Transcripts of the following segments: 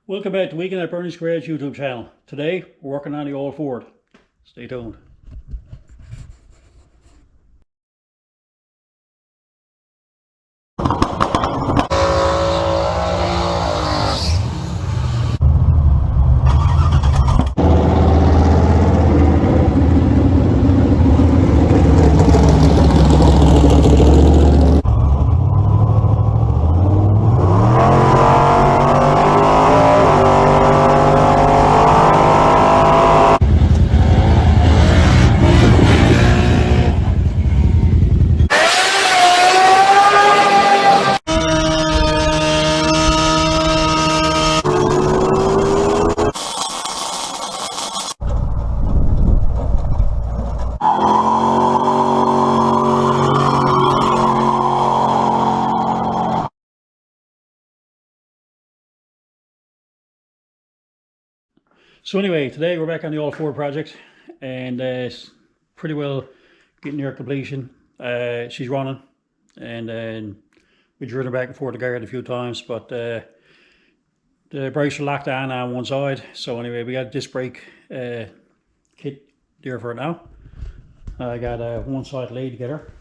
Welcome back to Weekend at Bernie's Garage YouTube channel. Today we're working on the old Ford. Stay tuned. So anyway, today we're back on the old Ford project, and it's pretty well getting near completion. She's running, and we driven her back and forth the garden a few times, but the brakes are locked on one side. So anyway, we got a disc brake kit there for it now. I got one side laid together,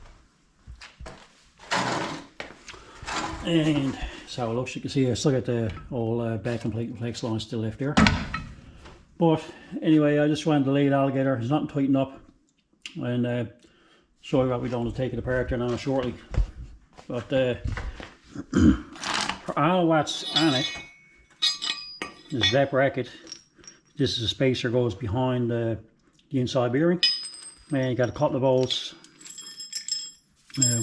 and so it looks. You can see I still got the old back and plate and flex line still left there. But anyway, I just wanted to lay it all together. There's nothing tightened up, and show you what we're going to take it apart there now shortly. But for all what's on it is that bracket. This is a spacer goes behind the inside bearing, and you got a couple of bolts,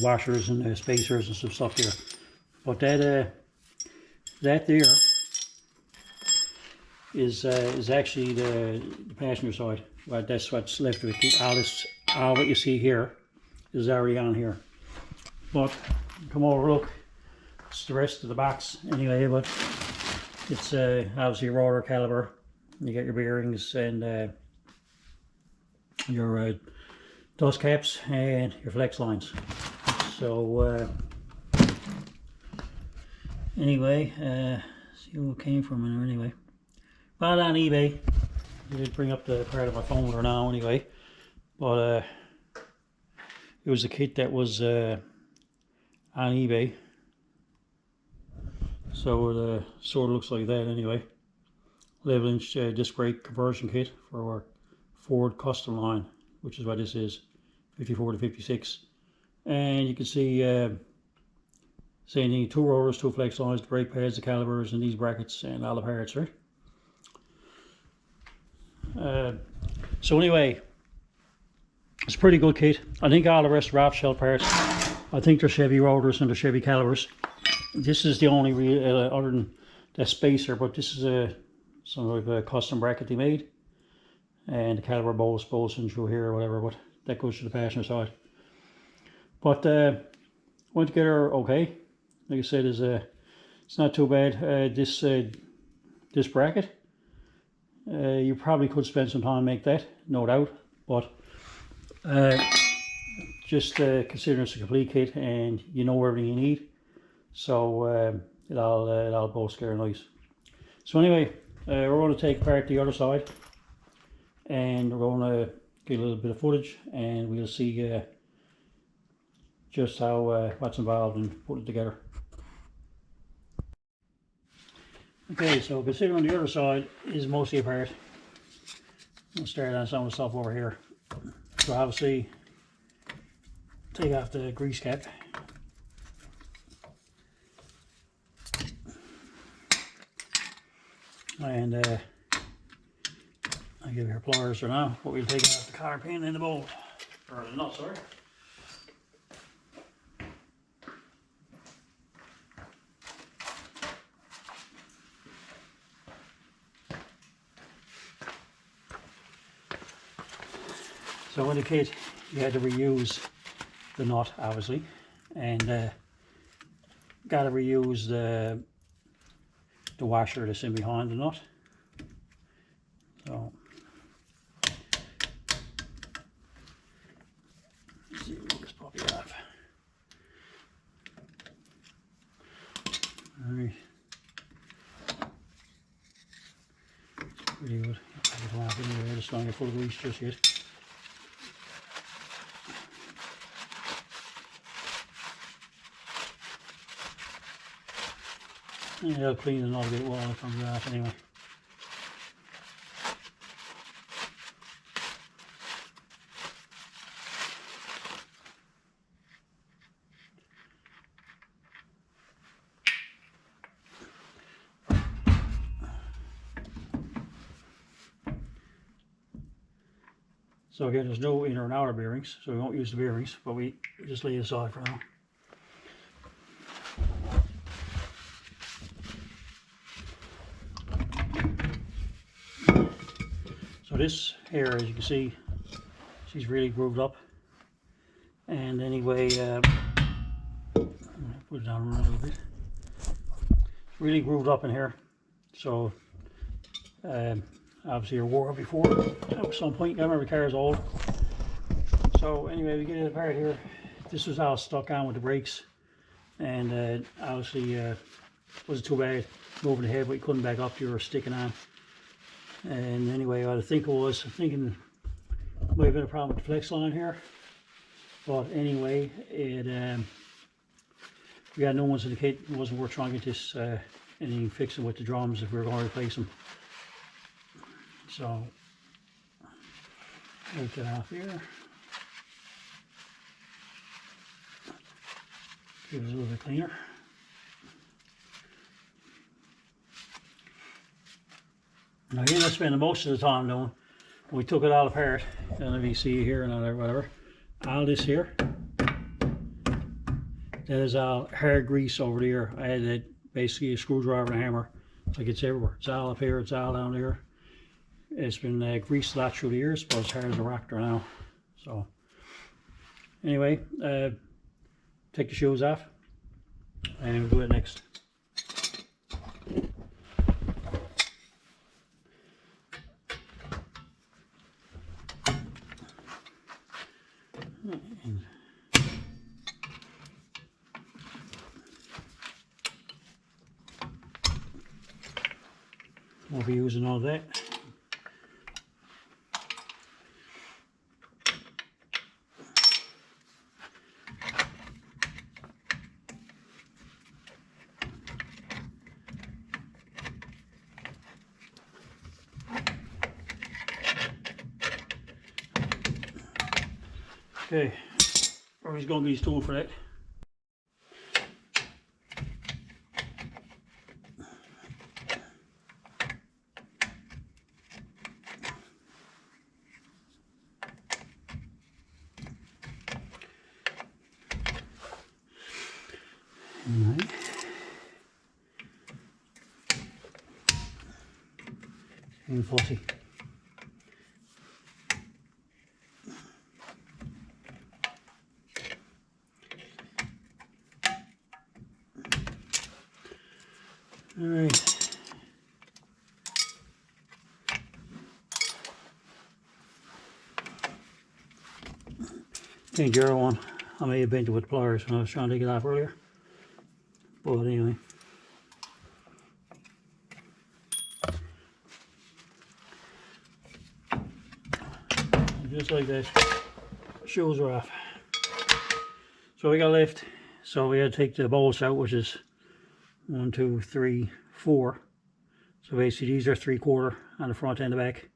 washers and spacers and some stuff there. But that there is actually the passenger side. Well, that's what's left of it. All what you see here is already on here. But come over, look, it's the rest of the box anyway. But it's obviously a rotor caliper. You get your bearings and your dust caps and your flex lines. So anyway, see where it came from in there anyway. Bought on eBay. I did bring up the part of my folder now anyway. But it was a kit that was on eBay. So it sort of looks like that anyway. 11-inch disc brake conversion kit for our Ford customline, which is what this is, 54 to 56. And you can see same thing, 2 rotors, 2 flex lines, the brake pads, the calipers, and these brackets and all the parts, right? So anyway, it's a pretty good kit. I think all the rest are off-shelf parts. I think they're Chevy rotors and they're Chevy calipers. This is the only real, other than the spacer, but this is some sort of a custom bracket they made. And the caliper bolts in through here or whatever, but that goes to the passenger side. But went together okay. Like I said, it's not too bad. This bracket, you probably could spend some time and make that, no doubt. But just consider it's a complete kit and you know everything you need. So it all bolts together nice. So anyway, we're going to take apart the other side, and we're going to get a little bit of footage, and we'll see just how what's involved in putting it together. Okay, so considering the other side is mostly apart, I'll start on some of the stuff over here. So obviously, take off the grease cap. And I'll give you her pliers for now, but we'll take off the cotter pin and the bolt, or the nut, sorry. So in the kit, you had to reuse the nut, obviously, and got to reuse the washer that's in behind the nut. So let's see, we'll just pop it off. All right. Really good. I don't have anyway, it's not full of grease just yet. Yeah, I'll clean it all a bit while it comes off anyway. So again, there's no inner and outer bearings, so we won't use the bearings, but we just lay it aside for now. So this here, as you can see, she's really grooved up. And anyway, put it down a little bit. It's really grooved up in here. So obviously, it wore before at some point. I remember the car is old. So anyway, we get it apart here. This was all stuck on with the brakes, and obviously wasn't too bad moving ahead, but you couldn't back up. You were sticking on. And anyway, what I think it was, I'm thinking it might have been a problem with the flex line here. But anyway, it we got no ones to indicate it wasn't worth trying to get this anything fixing with the drums if we were going to replace them. So take that off here. Give it a little bit cleaner. Now here I spent most of the time doing, we took it all apart, and if you see here and all whatever, all this here, that is all hard grease over there. I had basically a screwdriver and a hammer, like it's everywhere. It's all up here, it's all down there. It's been greased a lot through the years, but it's hard as a rock there now. So anyway, take the shoes off and we'll do it next. We'll be using all that. Okay, Rory's going to get his tool for that. Alright. And fussy. Alright. Okay, the other one, I may have bent it with pliers when I was trying to take it off earlier. But anyway. Just like that, shoes are off. So we got left, so we had to take the bolts out, which is 1, 2, 3, 4. So basically these are 3/4 on the front and the back,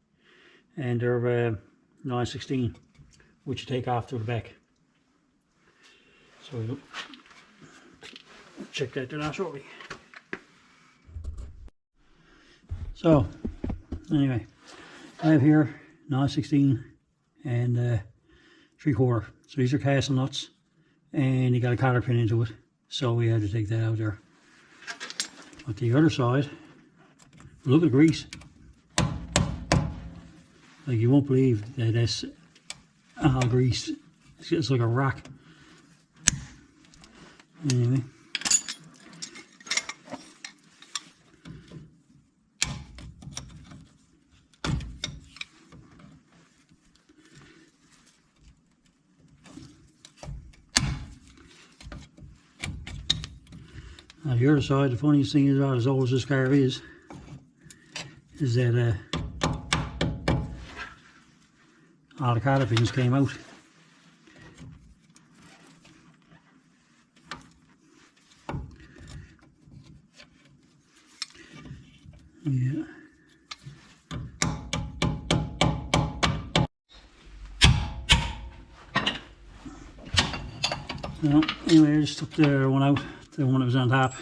and they're 9/16, which you take off to the back. So we'll check that there now shortly. So anyway, I have here 9/16 and 3/4. So these are castle nuts, and you got a cotter pin into it, so we had to take that out there. But the other side, look at the grease. Like, you won't believe that that's all grease. It's like a rock. Anyway. Now the other side, the funniest thing is, about as old as this car is that all the calibrings came out. Yeah. So anyway, I just took the one out, the one that was on top.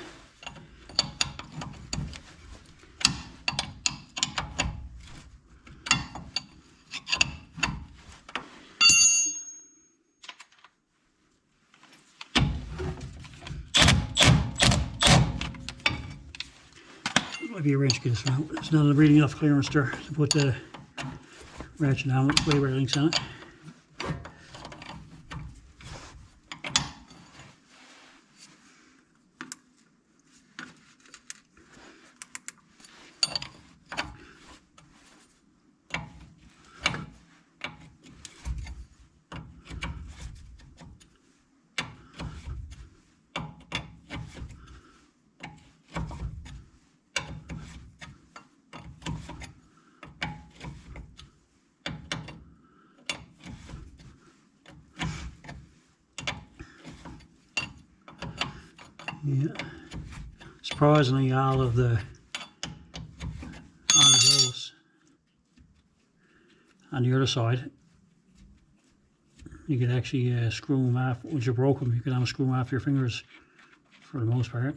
Might be a wrench get this one out. It's not really enough clearance there to put the ratchet down with way where links on it. Yeah. Surprisingly, all of those on the other side, you could actually screw them off. Once you broke them, you could almost screw them off your fingers for the most part.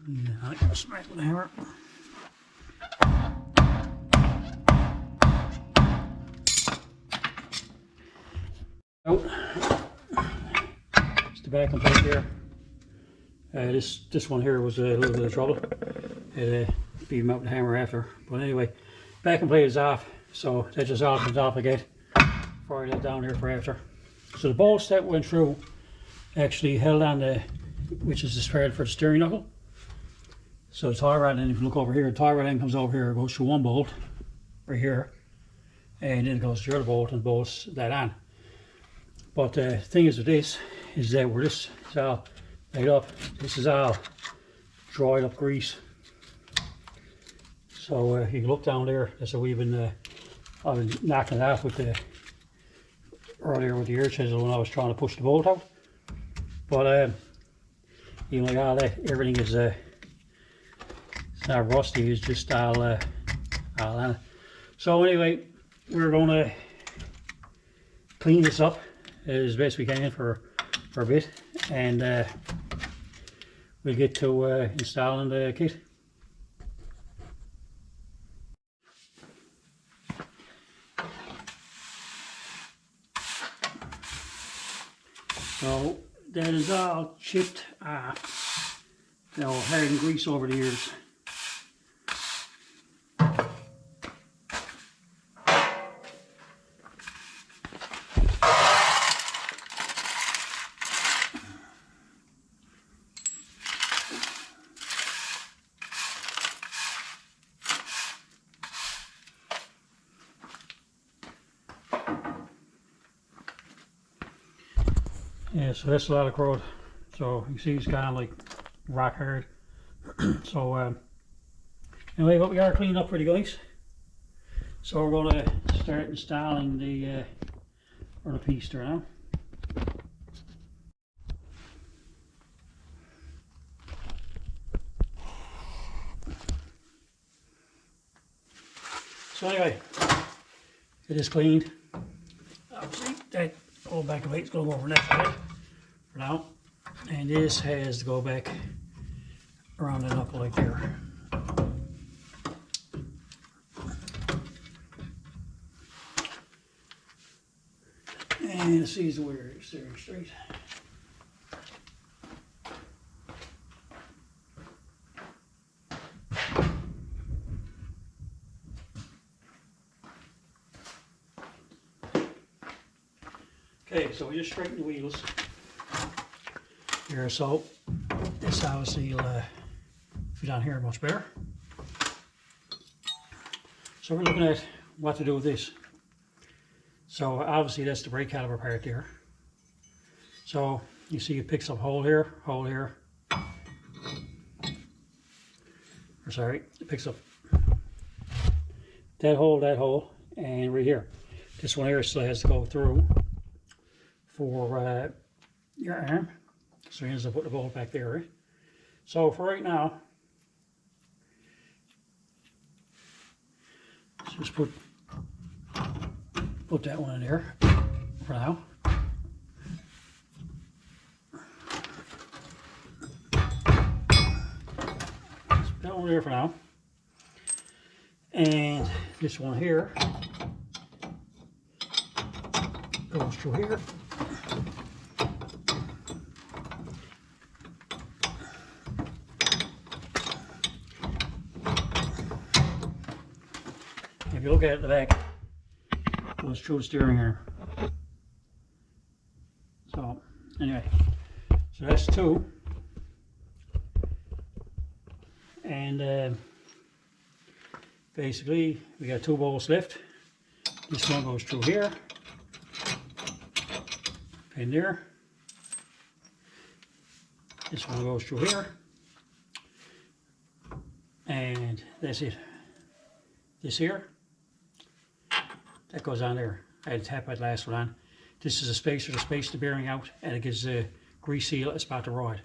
Yeah, I can smack with a hammer. Out. It's the backing plate here. This one here was a little bit of trouble. It beat him out with the hammer after. But anyway, backing plate is off, so that just all comes off again before I let down here for after. So the bolts that went through actually held on the, which is the spread for the steering knuckle. So the tie rod, and if you look over here, the tie rod end comes over here, it goes through one bolt right here, and then it goes to the other bolt and bolts that on. But the thing is with this, is that where this is all made up, this is all dried up grease. So you can look down there, that's what I've been knocking it off with the, earlier with the air chisel when I was trying to push the bolt out. But even like all that, everything is, it's not rusty, it's just all on it. So anyway, we're going to clean this up as best we can for a bit, and we'll get to installing the kit. So that is all chipped off, hardened grease over the years. Yeah, so that's a lot of crud. So you see it's kind of like rock hard. So anyway, but we are cleaned up pretty guys. So we're going to start installing the other piece there now. So anyway, it is cleaned. Obviously that old back of weight's going to go over that side for now, and this has to go back around the knuckle like there. And it sees the wire steering straight. Okay, so we just straighten the wheels here, so this obviously will fit down here much better. So we're looking at what to do with this. So obviously that's the brake caliper part there. So you see it picks up hole here, right or sorry, it picks up that hole, and right here. This one here still has to go through for your arm. So he ends up putting the bolt back there, right? So for right now, let's just put that one in there for now. Put that one there for now. And this one here goes through here. If you look at it at the back, it goes through the steering here. So anyway, so that's two. And basically we got two bolts left. This one goes through here, pin there. This one goes through here, and that's it. This here, that goes on there. I had to tap that last one on. This is a spacer to space the bearing out, and it gives a grease seal at the spot to ride.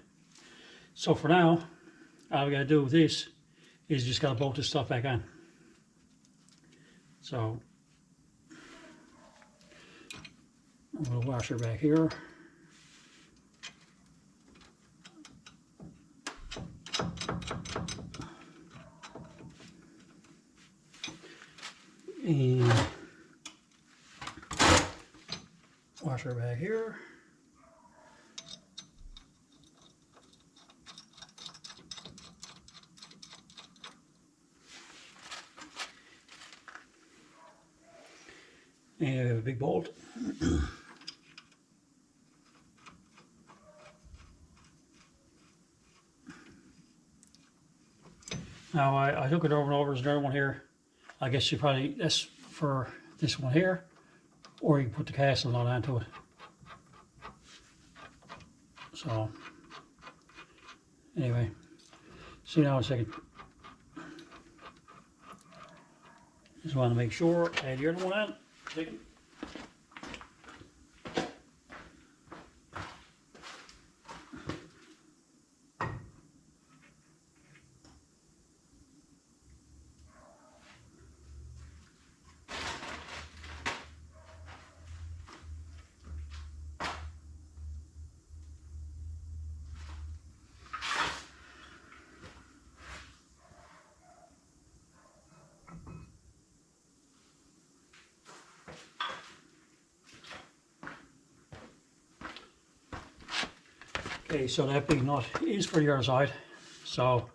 So for now, all we gotta do with this is just gotta bolt this stuff back on. So a little washer back here. And washer back here. And we have a big bolt. Now I took it over and over. There's another one here. I guess you probably, that's for this one here, or you can put the casting nut onto it. So anyway, see now in a second. Just want to make sure I had the other one on. Second. Okay, so that big nut is for the other side. So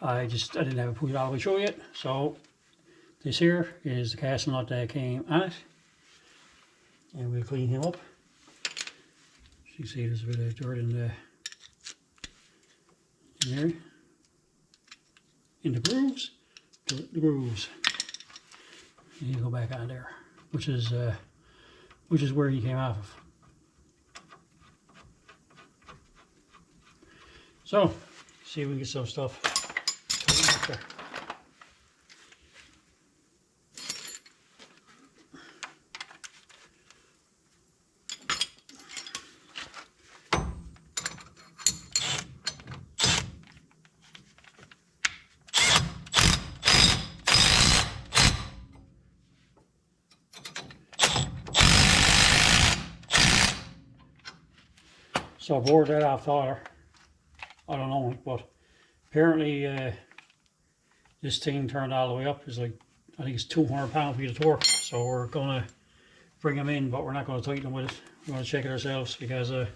I didn't have it put it all the way through yet. So this here is the casting nut that came on it. And we'll clean him up. So you see there's a bit of dirt in there. In the grooves. The grooves. And you go back on there. Which is where he came off of. So, see if we can get some stuff up there. So I bored that off there. I don't know, but apparently this thing turned all the way up. It's like, I think it's 200 pound-feet of torque. So we're gonna bring them in, but we're not gonna tighten them with it. We're gonna check it ourselves because this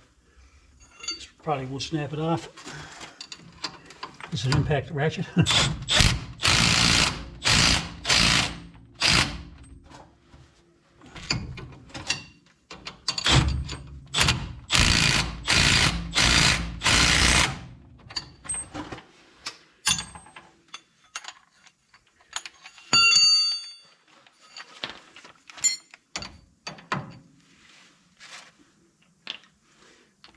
probably would snap it off. It's an impact ratchet.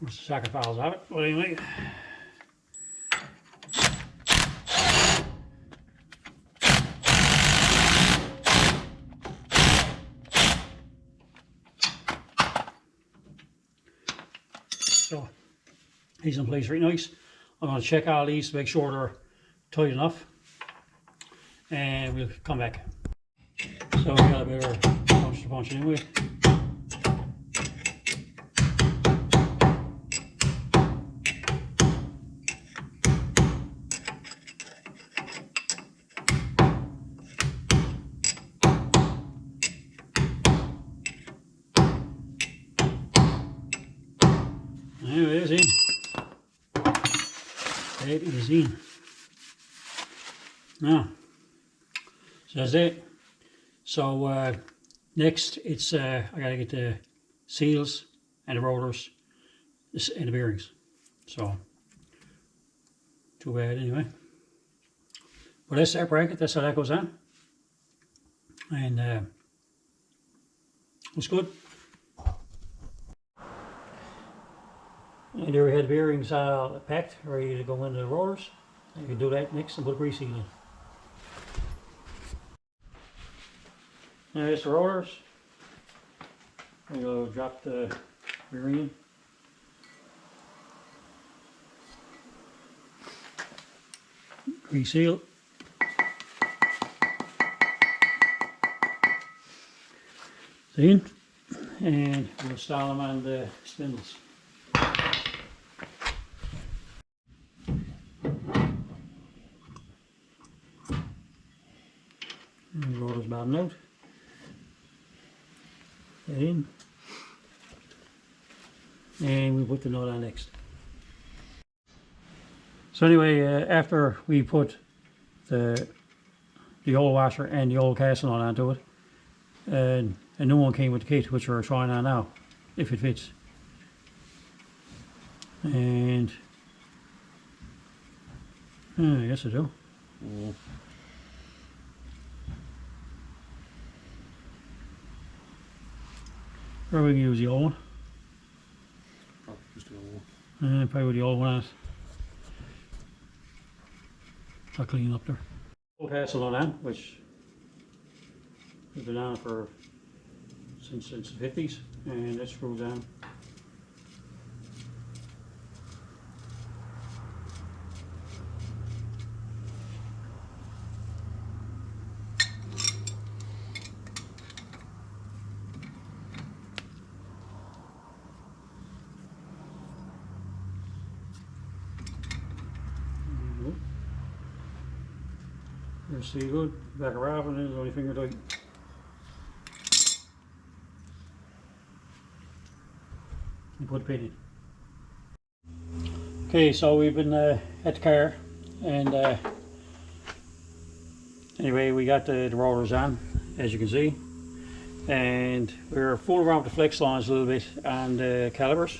There's the socket files of it. But anyway, He's in place very nice. I'm going to check all these to make sure they're tight enough, and we'll come back. So we got a bit of punch to punch it in with. There it is in. It is in. Now, so that's it. So next, it's I gotta get the seals and the rollers and the bearings. So too bad anyway. But that's that bracket. That's how that goes on, and it's good. And there we had the bearings packed, ready to go into the rollers. You can do that next and put grease seal in. There's the rollers. We'll drop the bearing in. Grease seal. In. And we'll install them on the spindles. And the rollers bottom out. That in. And we put the nut on next. So anyway, after we put the old washer and the old casting nut onto it, and a new one came with the kit, which we're trying on now, if it fits. And I guess I do. Mm. Or we can use the old one. Oh, just the old one. Probably with the old one on it. I'll clean up there. Old castle on that, which has been on for since the 50s, and that screws on. There's see good, back around, and there's only finger tight. You put the pin in. Okay, so we've been at the car, and anyway, we got the rollers on, as you can see, and we're fooling around with the flex lines a little bit on the calipers.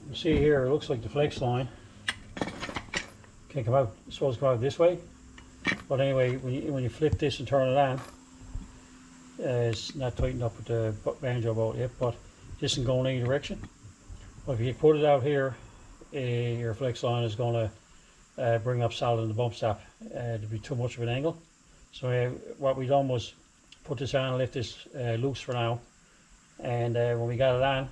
You see here, it looks like the flex line can come out, it's supposed to come out this way. But anyway, when you flip this and turn it on, it's not tightened up with the banjo bolt yet, but this isn't going any direction. But if you put it out here, your flex line is going to bring up solid in the bump stop. It'd be too much of an angle. So what we done was put this on and left this loose for now. And when we got it on,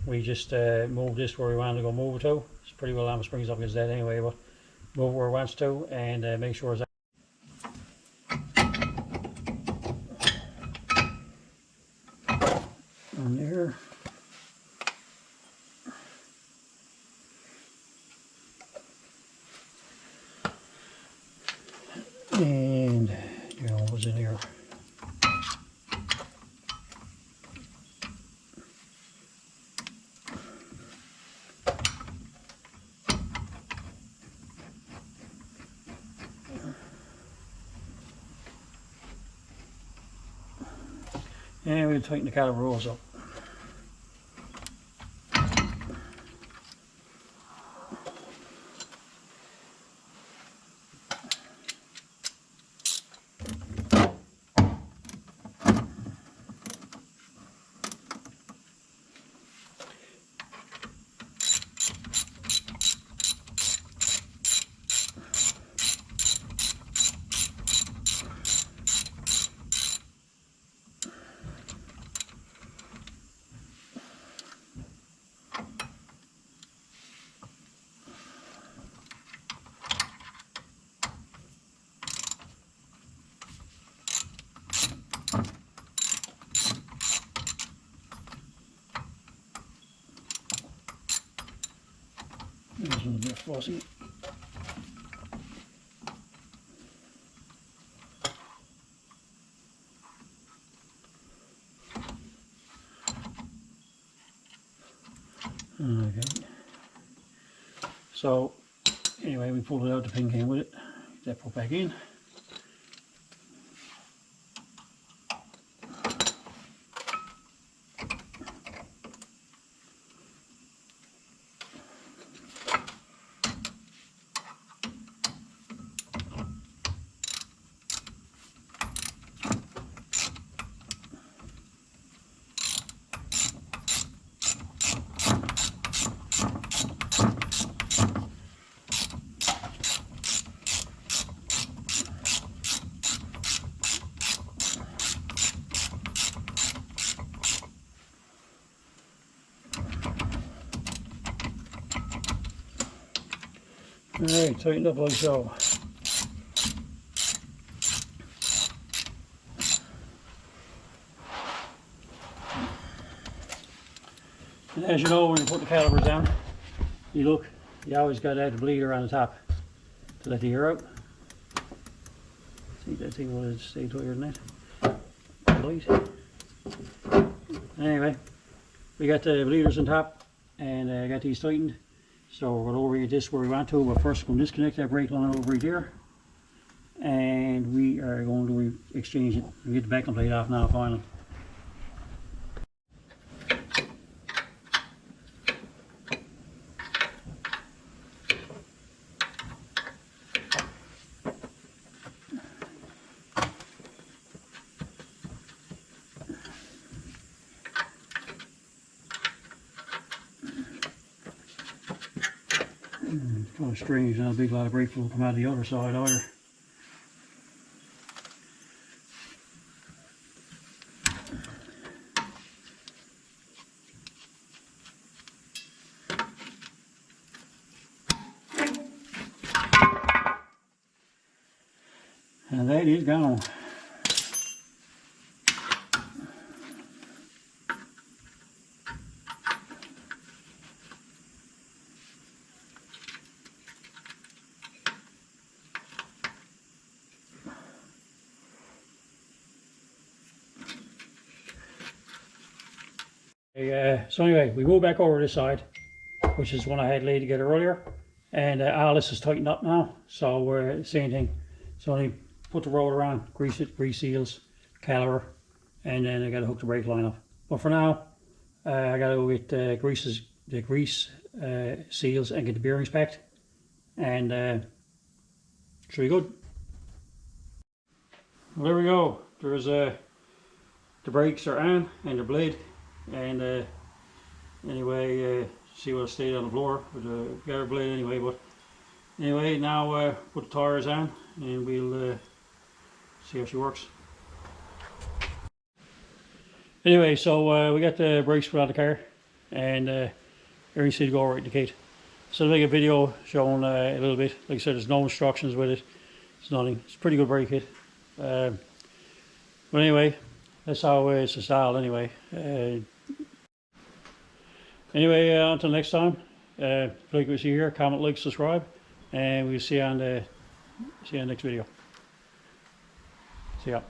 we just moved this where we wanted to go move it to. It's pretty well on the springs up against that anyway, but move it where it wants to, and make sure it's on there. And you know what was in here. And we'll tighten the caliper rolls up. There's one there flossing. Okay. So anyway, we pulled it out the pin came with it. Get that put back in. Alright, tighten up like so. And as you know, when you put the calipers down, you always got to have the bleeder on the top to let the air out. See, that thing will stay tighter than that. Light. Anyway, we got the bleeders on top and I got these tightened. So we're going to overread this where we want to, but first we're going to disconnect that brake line over here. And we are going to exchange it. We get the backing plate off now finally. It's kind of strange, not a big lot of brake fluid come out of the other side either. And that is gone. So anyway, we go back over this side, which is one I had laid together earlier, and all this is tightened up now. So we're same thing. So only put the roller on, grease it, grease seals, caliper, and then I got to hook the brake line up. But for now, I got to go get the grease seals and get the bearings packed, and should be good. Well, there we go. There's the brakes are on and they're blade, and anyway, see what stayed on the floor with the guard blade anyway. But anyway, now put the tires on and we'll see how she works. Anyway, so we got the brakes put on the car, and everything seemed to go right in the gate. So I'll make a video showing a little bit. Like I said, there's no instructions with it. It's nothing. It's a pretty good brake kit. But anyway, that's how it's installed anyway. Anyway, until next time, like we see here, comment, like, subscribe, and we'll see you on the next video. See ya.